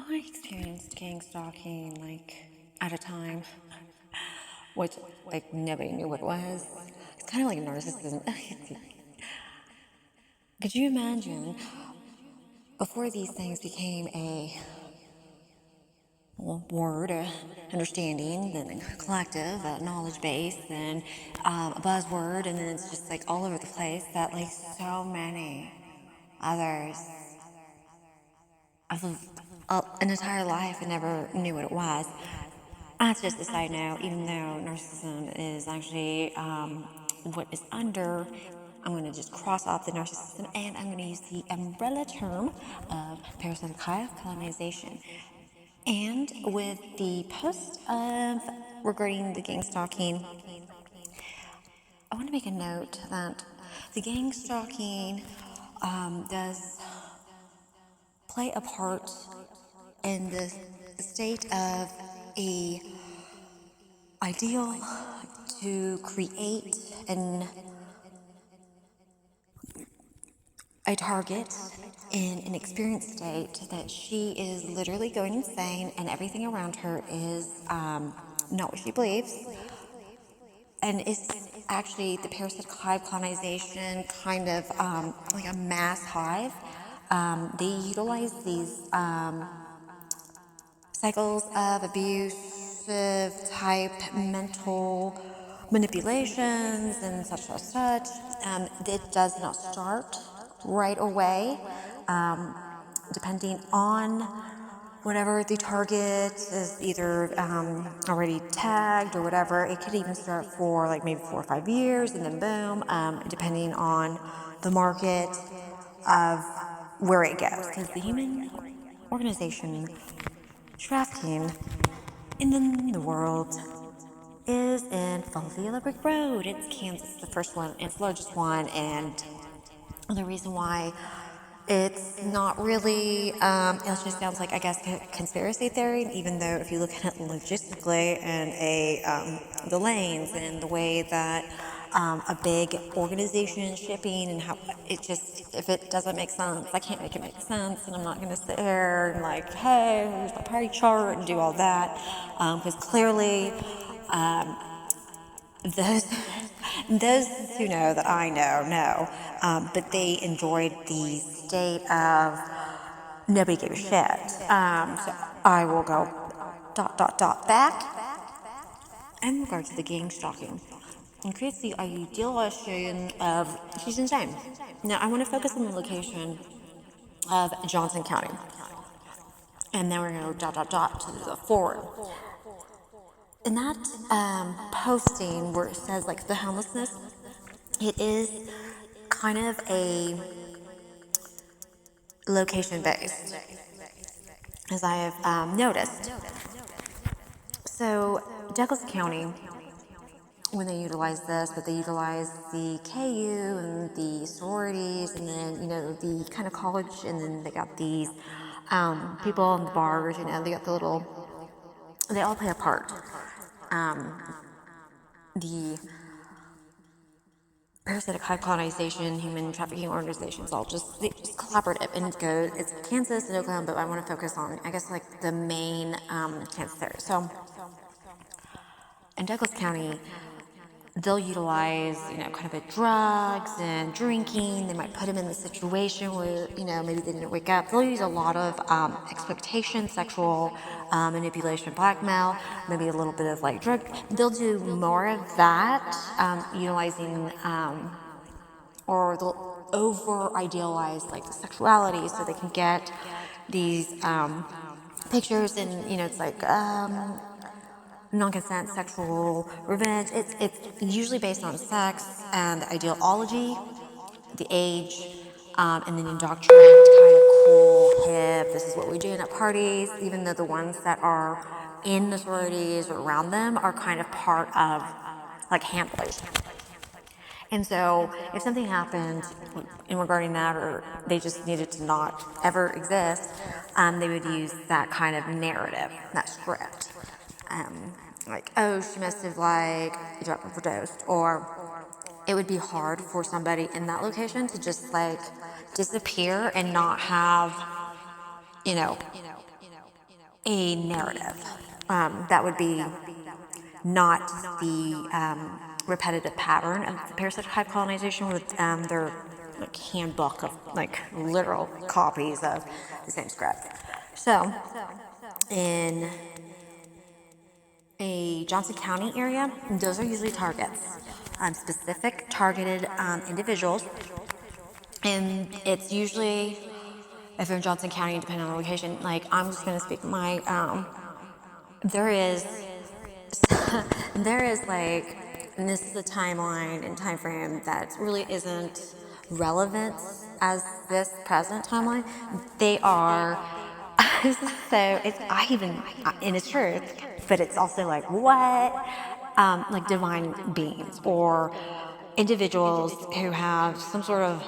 I experienced gang stalking at a time, which nobody knew what it was. It's kind of like narcissism. Could you imagine before these things became a word, understanding, then a collective, a knowledge base, then a buzzword, and then it's just all over the place that so many others. I've lived an entire life and never knew what it was. That's just a side note, even though narcissism is actually what is under, I'm going to just cross off the narcissism and I'm going to use the umbrella term of parasitic colonization. And with the post of regarding the gang stalking, I want to make a note that the gang stalking does play a part in the state of a ideal to create a target in an experienced state that she is literally going insane and everything around her is not what she believes. And it's actually the parasitic hive colonization, kind of like a mass hive. They utilize these cycles of abusive type mental manipulations and such. It does not start right away, depending on whatever the target is either already tagged or whatever. It could even start for maybe 4 or 5 years and then boom, depending on the market of where it goes. Because the human organization trafficking in the world is in follow the yellow brick road. It's Kansas, the first one. It's the largest one, and the reason why it's not really, it just sounds like, I guess, conspiracy theory, even though if you look at it logistically and the lanes and the way that a big organization shipping and how it just, if it doesn't make sense, I can't make it make sense, and I'm not going to sit there and hey, here's my party chart and do all that, because clearly those those who know that I know, but they enjoyed the state of nobody gave a shit. So I will go back in regard to the gang stalking and creates the idealization of she's insane. Now I want to focus on the location of Johnson County, and then we're going to go to the forward. In that posting where it says the homelessness, it is kind of a location based, as I have noticed. So Douglas County, when they utilize this, but they utilize the KU and the sororities, and then the kind of college, and then they got these people in the bars. They got the little. They all play a part. The parasitic hive colonization, human trafficking organizations, all just collaborative, and it's Kansas and Oklahoma, but I want to focus on, I guess, the main Kansas area. So in Douglas County, they'll utilize, kind of drugs and drinking. They might put them in the situation where, maybe they didn't wake up. They'll use a lot of exploitation, sexual manipulation, blackmail, maybe a little bit of drug. They'll do more of that, utilizing, or they'll over idealize the sexuality so they can get these pictures, and, it's non-consent sexual revenge. It's usually based on sex and the ideology, the age, and then indoctrinate, kind of cool, hip. This is what we're doing at parties, even though the ones that are in the sororities or around them are kind of part of handlers. And so if something happened in regarding that, or they just needed to not ever exist, they would use that kind of narrative, that script. Oh, she must have overdosed, or it would be hard for somebody in that location to just disappear and not have, a narrative. That would be not the repetitive pattern of the parasitic hive colonization with their like handbook of like literal copies of the same script. So in a Johnson County area, those are usually targets, specific targeted individuals, and it's usually if you're in Johnson County, depending on the location. Like I'm just going to speak my there is there is like, and this is the timeline and time frame that really isn't relevant as this present timeline. They are so it's I even and it's true, but it's also like what like divine beings or individuals who have some sort of